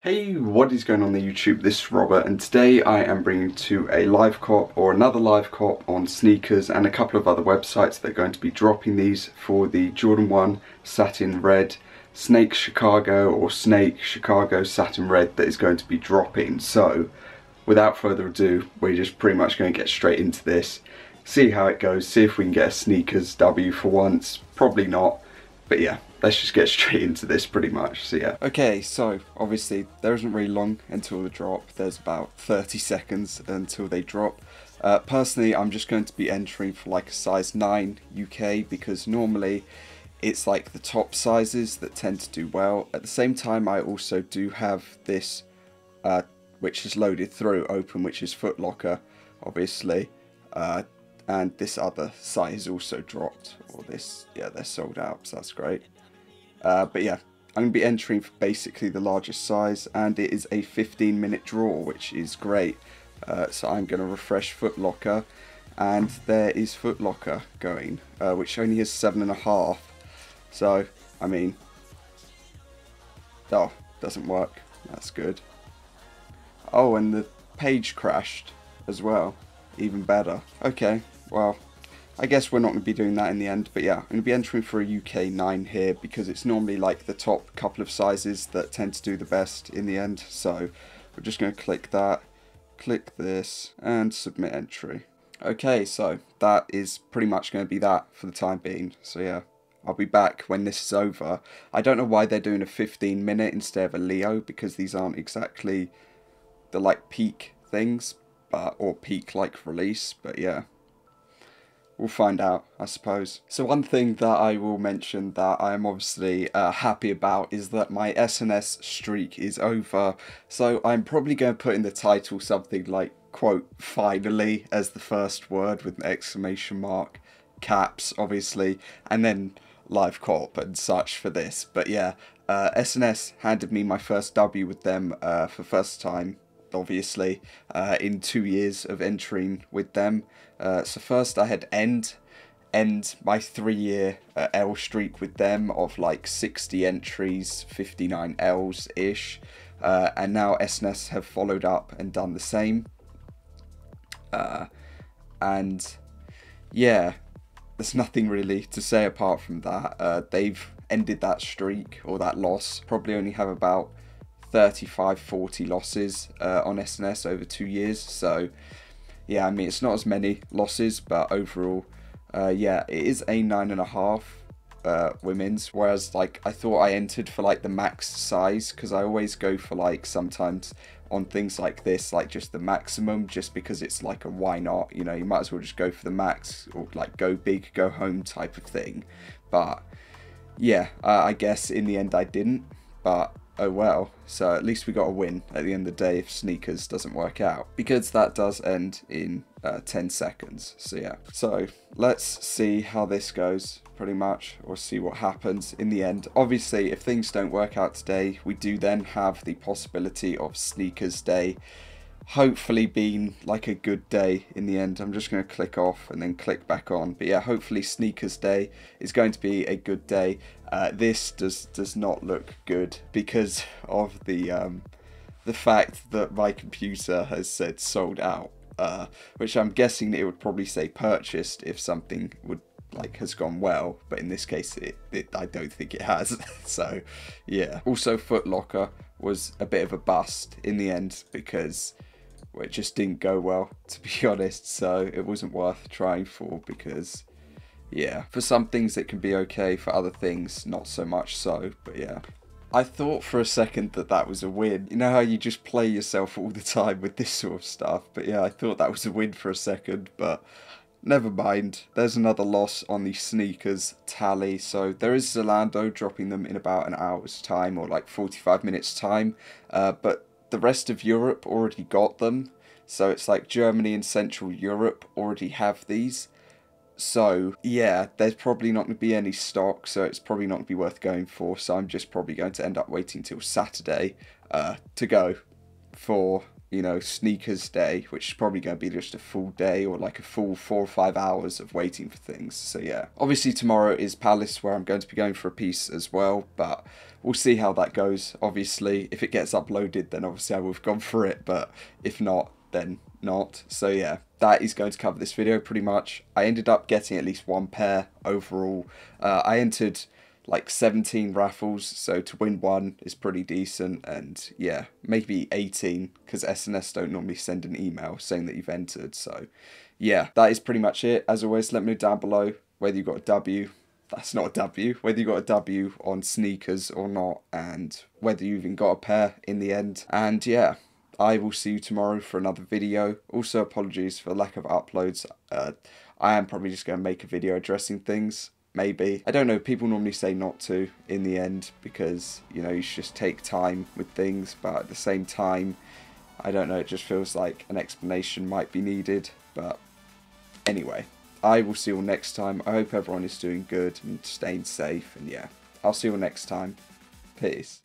Hey, what is going on the YouTube? This is Robert, and today I am bringing to a live cop or another live cop on sneakers and a couple of other websites that are going to be dropping these for the Jordan 1 Satin Red Snake Chicago or Snake Chicago Satin Red that is going to be dropping. So without further ado, we're just pretty much going to get straight into this, see how it goes, see if we can get a sneakers W for once. Probably not, but yeah, let's just get straight into this pretty much, so yeah. Okay, so obviously there isn't really long until the drop. There's about 30 seconds until they drop. Personally, I'm just going to be entering for like a size 9 UK because normally it's like the top sizes that tend to do well. At the same time, I also do have this, which is loaded through, open, which is Foot Locker, obviously. And this other site is also dropped, or this, yeah, they're sold out, so that's great. But yeah, I'm going to be entering for basically the largest size, and it is a 15-minute draw, which is great. So I'm going to refresh Foot Locker, and there is Foot Locker going, which only has 7.5. So, I mean, oh, doesn't work. That's good. Oh, and the page crashed as well. Even better. Okay, well, I guess we're not going to be doing that in the end, but yeah, I'm going to be entering for a UK 9 here because it's normally like the top couple of sizes that tend to do the best in the end. So we're just going to click that, click this, and submit entry. Okay, so that is pretty much going to be that for the time being. So yeah, I'll be back when this is over. I don't know why they're doing a 15-minute instead of a Leo, because these aren't exactly the like peak things, or peak like release, but yeah. We'll find out, I suppose. So one thing that I will mention that I am obviously happy about is that my SNS streak is over. So I'm probably going to put in the title something like, quote, finally, as the first word with an exclamation mark, caps, obviously, and then live cop and such for this. But yeah, SNS handed me my first W with them for first time, obviously, in 2 years of entering with them. So first I had end my 3-year L streak with them of like 60 entries, 59 Ls ish, and now SNS have followed up and done the same, and yeah, there's nothing really to say apart from that. They've ended that streak, or that loss, probably only have about 35-40 losses on SNS over 2 years. So yeah, I mean, it's not as many losses, but overall, yeah, it is a 9.5 women's, whereas like I thought I entered for like the max size, because I always go for like sometimes on things like this, like just the maximum, just because it's like a why not, you know, you might as well just go for the max, or like go big, go home type of thing. But yeah, I guess in the end I didn't, but oh well, so at least we got a win at the end of the day if sneakers doesn't work out, because that does end in 10 seconds. So yeah, so let's see how this goes pretty much, or see what happens in the end. Obviously, if things don't work out today, we do then have the possibility of sneakers day hopefully being like a good day in the end. I'm just going to click off and then click back on, but yeah, hopefully sneakers day is going to be a good day. This does not look good because of the fact that my computer has said sold out, which I'm guessing it would probably say purchased if something would like has gone well, but in this case I don't think it has. So yeah, also Foot Locker was a bit of a bust in the end because it just didn't go well, to be honest, so it wasn't worth trying for, because yeah, for some things it can be okay, for other things not so much so. But yeah, I thought for a second that that was a win. You know how you just play yourself all the time with this sort of stuff, but yeah, I thought that was a win for a second, but never mind. There's another loss on the sneakers tally. So there is Zalando dropping them in about an hour's time, or like 45 minutes time, but the rest of Europe already got them. So it's like Germany and Central Europe already have these. So yeah, there's probably not going to be any stock, so it's probably not going to be worth going for. So I'm just probably going to end up waiting till Saturday to go for, you know, sneakers day, which is probably going to be just a full day, or like a full 4 or 5 hours of waiting for things. So yeah, obviously tomorrow is Palace, where I'm going to be going for a piece as well, but we'll see how that goes. Obviously, if it gets uploaded, then obviously I will have gone for it, but if not, then not. So yeah, that is going to cover this video pretty much. I ended up getting at least one pair overall. I entered like 17 raffles, so to win one is pretty decent, and yeah, maybe 18, because SNS don't normally send an email saying that you've entered. So yeah, that is pretty much it. As always, let me know down below whether you got a W. That's not a W. Whether you got a W on sneakers or not, and whether you even got a pair in the end. And yeah, I will see you tomorrow for another video. Also, apologies for the lack of uploads. I am probably just going to make a video addressing things. Maybe. I don't know, people normally say not to in the end because, you know, you should just take time with things, but at the same time, I don't know, it just feels like an explanation might be needed. But anyway, I will see you all next time. I hope everyone is doing good and staying safe, and yeah, I'll see you all next time. Peace.